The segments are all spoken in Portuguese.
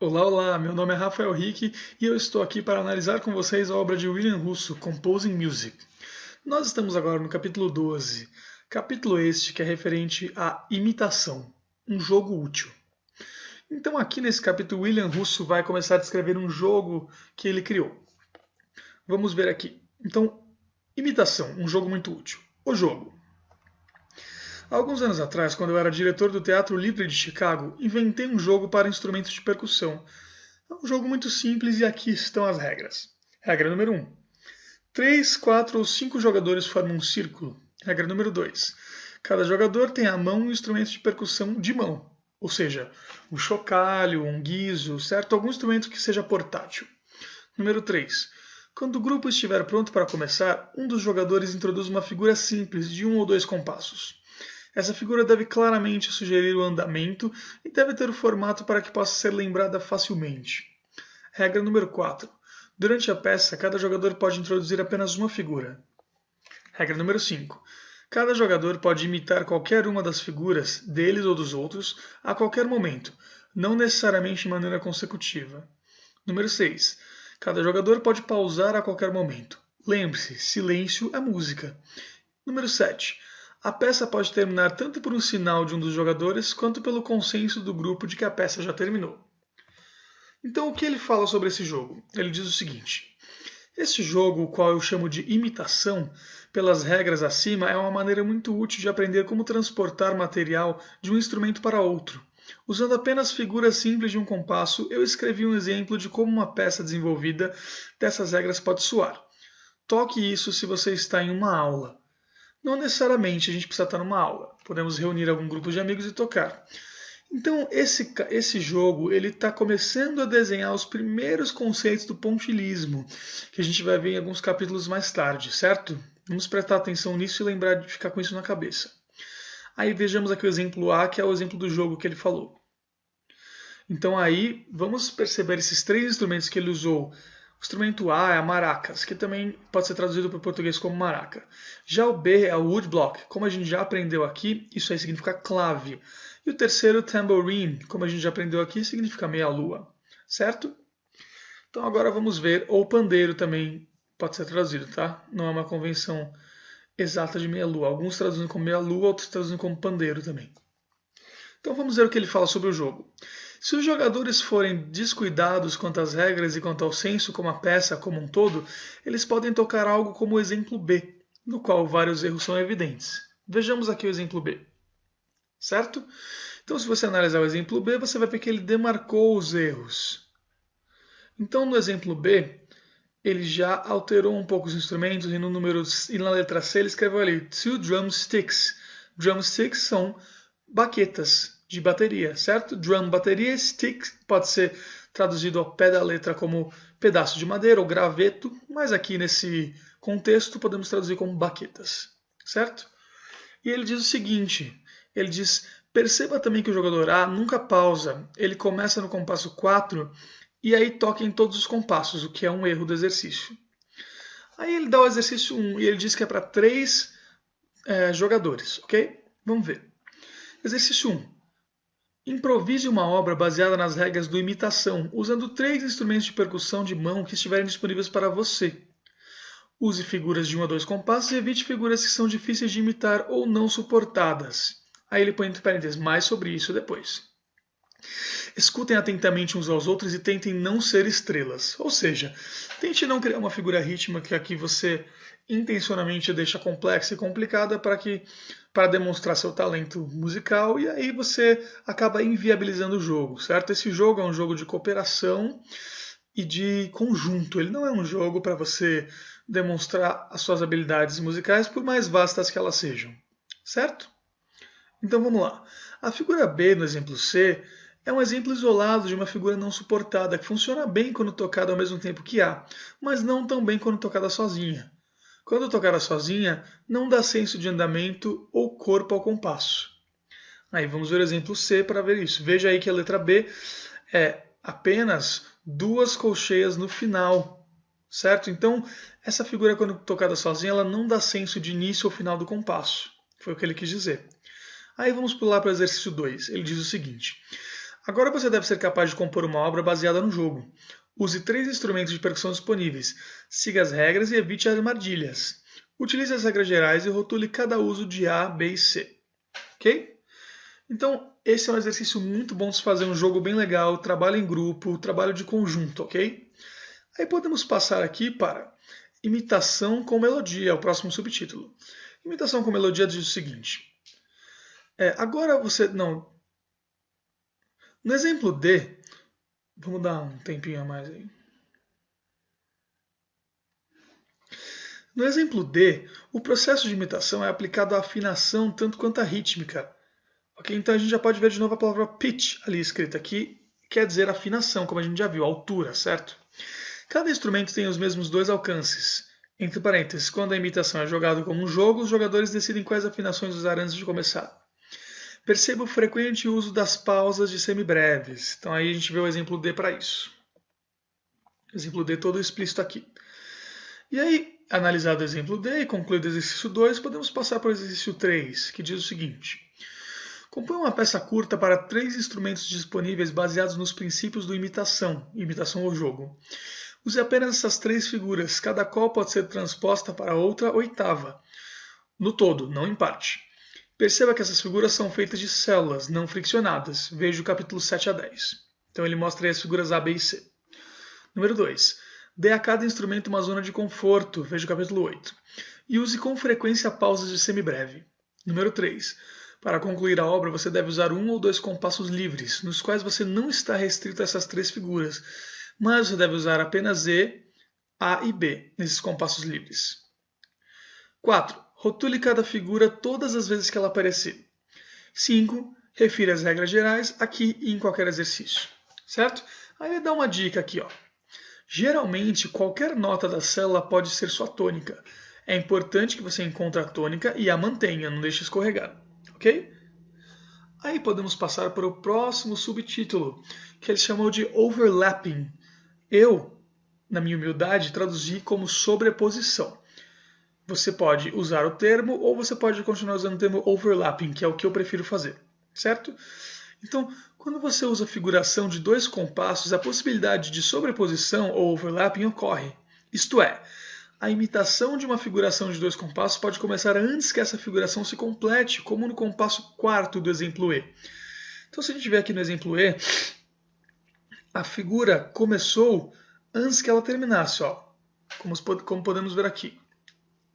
Olá, olá, meu nome é Rafael Rick e eu estou aqui para analisar com vocês a obra de William Russo, Composing Music. Nós estamos agora no capítulo 12, capítulo este que é referente à imitação, um jogo útil. Então aqui nesse capítulo William Russo vai começar a descrever um jogo que ele criou. Vamos ver aqui. Então, imitação, um jogo muito útil. O jogo. Há alguns anos atrás, quando eu era diretor do Teatro Livre de Chicago, inventei um jogo para instrumentos de percussão. É um jogo muito simples e aqui estão as regras. Regra número 1. 3, 4 ou 5 jogadores formam um círculo. Regra número 2. Cada jogador tem à mão um instrumento de percussão de mão, ou seja, um chocalho, um guizo, certo? Algum instrumento que seja portátil. Número 3. Quando o grupo estiver pronto para começar, um dos jogadores introduz uma figura simples de um ou dois compassos. Essa figura deve claramente sugerir o andamento e deve ter o formato para que possa ser lembrada facilmente. Regra número 4. Durante a peça, cada jogador pode introduzir apenas uma figura. Regra número 5. Cada jogador pode imitar qualquer uma das figuras, deles ou dos outros, a qualquer momento, não necessariamente de maneira consecutiva. Número 6. Cada jogador pode pausar a qualquer momento. Lembre-se, silêncio é música. Número 7. A peça pode terminar tanto por um sinal de um dos jogadores quanto pelo consenso do grupo de que a peça já terminou. Então, o que ele fala sobre esse jogo? Ele diz o seguinte: este jogo, o qual eu chamo de imitação, pelas regras acima, é uma maneira muito útil de aprender como transportar material de um instrumento para outro. Usando apenas figuras simples de um compasso, eu escrevi um exemplo de como uma peça desenvolvida dessas regras pode soar. Toque isso se você está em uma aula. Não necessariamente a gente precisa estar numa aula. Podemos reunir algum grupo de amigos e tocar. Então, esse jogo ele está começando a desenhar os primeiros conceitos do pontilhismo, que a gente vai ver em alguns capítulos mais tarde, certo? Vamos prestar atenção nisso e lembrar de ficar com isso na cabeça. Aí vejamos aqui o exemplo A, que é o exemplo do jogo que ele falou. Então aí, vamos perceber esses três instrumentos que ele usou. O instrumento A é a maracas, que também pode ser traduzido para o português como maraca. Já o B é o woodblock, como a gente já aprendeu aqui, isso aí significa clave. E o terceiro, tambourine, como a gente já aprendeu aqui, significa meia-lua, certo? Então agora vamos ver, ou pandeiro também pode ser traduzido, tá? Não é uma convenção exata de meia-lua. Alguns traduzem como meia-lua, outros traduzem como pandeiro também. Então vamos ver o que ele fala sobre o jogo. Se os jogadores forem descuidados quanto às regras e quanto ao senso como a peça como um todo, eles podem tocar algo como o exemplo B, no qual vários erros são evidentes. Vejamos aqui o exemplo B, certo? Então, se você analisar o exemplo B, você vai ver que ele demarcou os erros. Então, no exemplo B, ele já alterou um pouco os instrumentos e no número e na letra C ele escreveu ali two drumsticks. Drumsticks são baquetas de bateria, certo? Drum, bateria, stick pode ser traduzido ao pé da letra como pedaço de madeira ou graveto, mas aqui nesse contexto podemos traduzir como baquetas, certo? E ele diz o seguinte, ele diz, perceba também que o jogador A nunca pausa, ele começa no compasso 4 e aí toca em todos os compassos, o que é um erro do exercício. Aí ele dá o exercício 1 e ele diz que é para 3 jogadores, ok? Vamos ver. Exercício 1. Improvise uma obra baseada nas regras do imitação, usando 3 instrumentos de percussão de mão que estiverem disponíveis para você. Use figuras de 1 a 2 compassos e evite figuras que são difíceis de imitar ou não suportadas. Aí ele põe entre parênteses mais sobre isso depois. Escutem atentamente uns aos outros e tentem não ser estrelas. Ou seja, tente não criar uma figura rítmica que você intencionalmente deixa complexa e complicada para demonstrar seu talento musical e aí você acaba inviabilizando o jogo, certo? Esse jogo é um jogo de cooperação e de conjunto. Ele não é um jogo para você demonstrar as suas habilidades musicais, por mais vastas que elas sejam, certo? Então vamos lá. A figura B no exemplo C é um exemplo isolado de uma figura não suportada que funciona bem quando tocada ao mesmo tempo que A, mas não tão bem quando tocada sozinha. Quando tocada sozinha, não dá senso de andamento ou corpo ao compasso. Aí vamos ver o exemplo C para ver isso. Veja aí que a letra B é apenas 2 colcheias no final, certo? Então, essa figura quando tocada sozinha, ela não dá senso de início ou final do compasso. Foi o que ele quis dizer. Aí vamos pular para o exercício 2. Ele diz o seguinte: Agora você deve ser capaz de compor uma obra baseada no jogo. Use 3 instrumentos de percussão disponíveis. Siga as regras e evite armadilhas. Utilize as regras gerais e rotule cada uso de A, B e C. Ok? Então, esse é um exercício muito bom de se fazer, um jogo bem legal, trabalho em grupo, trabalho de conjunto, ok? Aí podemos passar aqui para imitação com melodia, o próximo subtítulo. Imitação com melodia diz o seguinte. Agora você... Não. No exemplo D, vamos dar um tempinho a mais aí. No exemplo D, o processo de imitação é aplicado à afinação tanto quanto à rítmica. Ok? Então a gente já pode ver de novo a palavra pitch ali escrita aqui, quer dizer afinação, como a gente já viu, altura, certo? Cada instrumento tem os mesmos 2 alcances. Entre parênteses, quando a imitação é jogada como um jogo, os jogadores decidem quais afinações usar antes de começar. Perceba o frequente uso das pausas de semibreves. Então aí a gente vê o exemplo D para isso. O exemplo D todo explícito aqui. E aí, analisado o exemplo D e concluído o exercício 2, podemos passar para o exercício 3, que diz o seguinte. Compõe uma peça curta para 3 instrumentos disponíveis baseados nos princípios do imitação ou jogo. Use apenas essas 3 figuras, cada qual pode ser transposta para outra oitava, no todo, não em parte. Perceba que essas figuras são feitas de células, não friccionadas. Veja o capítulo 7 a 10. Então ele mostra aí as figuras A, B e C. Número 2. Dê a cada instrumento uma zona de conforto. Veja o capítulo 8. E use com frequência pausas de semibreve. Número 3. Para concluir a obra, você deve usar 1 ou 2 compassos livres, nos quais você não está restrito a essas 3 figuras, mas você deve usar apenas E, A e B nesses compassos livres. 4. Rotule cada figura todas as vezes que ela aparecer. 5. Refira as regras gerais aqui e em qualquer exercício. Certo? Aí ele dá uma dica aqui, ó. Geralmente, qualquer nota da célula pode ser sua tônica. É importante que você encontre a tônica e a mantenha, não deixe escorregar. Ok? Aí podemos passar para o próximo subtítulo, que ele chamou de overlapping. Eu, na minha humildade, traduzi como sobreposição. Você pode usar o termo ou você pode continuar usando o termo overlapping, que é o que eu prefiro fazer, certo? Então, quando você usa a figuração de 2 compassos, a possibilidade de sobreposição ou overlapping ocorre. Isto é, a imitação de uma figuração de 2 compassos pode começar antes que essa figuração se complete, como no compasso quarto do exemplo E. Então, se a gente ver aqui no exemplo E, a figura começou antes que ela terminasse, ó, como podemos ver aqui.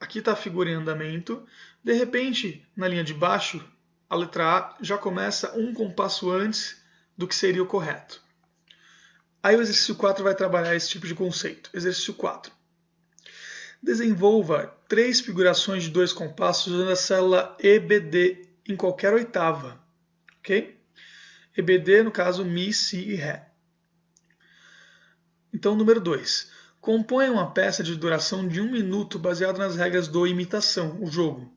Aqui está a figura em andamento. De repente, na linha de baixo, a letra A já começa um compasso antes do que seria o correto. Aí o exercício 4 vai trabalhar esse tipo de conceito. Exercício 4. Desenvolva 3 figurações de 2 compassos usando a célula EBD em qualquer oitava. Ok? EBD, no caso, Mi, Si e Ré. Então, número 2. Compõe uma peça de duração de 1 minuto baseado nas regras do imitação, o jogo,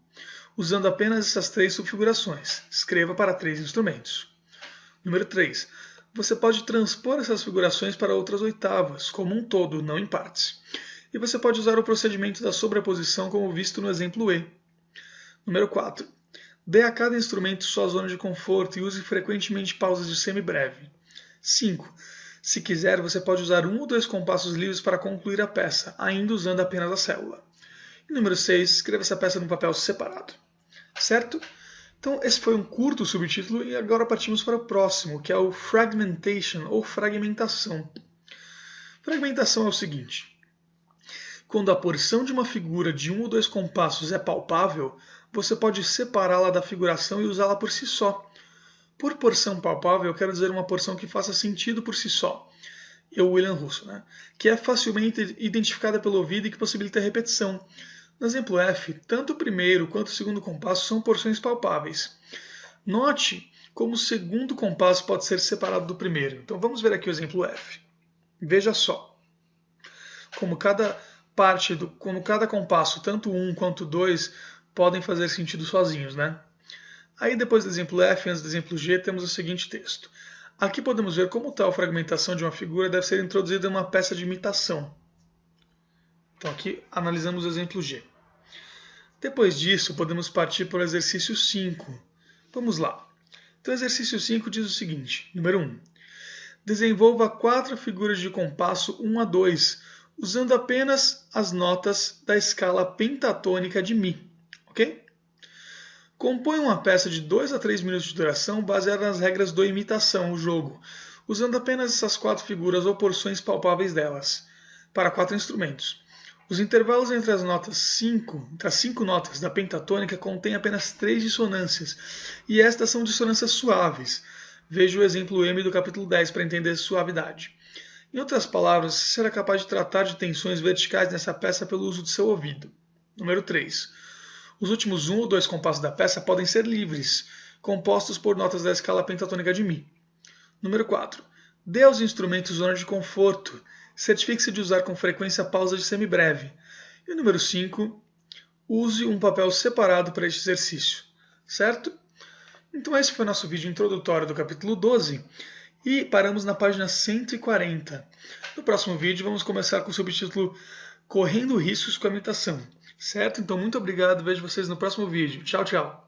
usando apenas essas 3 subfigurações. Escreva para 3 instrumentos. Número 3. Você pode transpor essas figurações para outras oitavas, como um todo, não em partes. E você pode usar o procedimento da sobreposição como visto no exemplo E. Número 4. Dê a cada instrumento sua zona de conforto e use frequentemente pausas de semibreve. 5. Se quiser, você pode usar 1 ou 2 compassos livres para concluir a peça, ainda usando apenas a célula. E número 6, escreva essa peça num papel separado. Certo? Então, esse foi um curto subtítulo e agora partimos para o próximo, que é o fragmentation, ou fragmentação. Fragmentação é o seguinte. Quando a porção de uma figura de 1 ou 2 compassos é palpável, você pode separá-la da figuração e usá-la por si só. Por porção palpável, eu quero dizer uma porção que faça sentido por si só. William Russo, né? Que é facilmente identificada pelo ouvido e que possibilita a repetição. No exemplo F, tanto o primeiro quanto o segundo compasso são porções palpáveis. Note como o segundo compasso pode ser separado do primeiro. Então vamos ver aqui o exemplo F. Veja só. Como cada compasso, tanto um quanto dois, podem fazer sentido sozinhos, né? Aí depois do exemplo F, antes do exemplo G, temos o seguinte texto. Aqui podemos ver como tal fragmentação de uma figura deve ser introduzida em uma peça de imitação. Então aqui analisamos o exemplo G. Depois disso, podemos partir para o exercício 5. Vamos lá. Então, o exercício 5 diz o seguinte, número 1. Desenvolva 4 figuras de compasso 1 a 2, usando apenas as notas da escala pentatônica de Mi, ok? Compõe uma peça de 2 a 3 minutos de duração baseada nas regras do imitação, o jogo, usando apenas essas 4 figuras ou porções palpáveis delas, para 4 instrumentos. Os intervalos entre as 5 notas da pentatônica contêm apenas 3 dissonâncias, e estas são dissonâncias suaves. Veja o exemplo M do capítulo 10 para entender suavidade. Em outras palavras, você será capaz de tratar de tensões verticais nessa peça pelo uso do seu ouvido. Número 3. Os últimos 1 ou 2 compassos da peça podem ser livres, compostos por notas da escala pentatônica de Mi. Número 4. Dê aos instrumentos zona de conforto. Certifique-se de usar com frequência pausa de semibreve. E o número 5. Use um papel separado para este exercício. Certo? Então esse foi o nosso vídeo introdutório do capítulo 12 e paramos na página 140. No próximo vídeo vamos começar com o subtítulo Correndo riscos com a imitação. Certo? Então muito obrigado, vejo vocês no próximo vídeo. Tchau, tchau!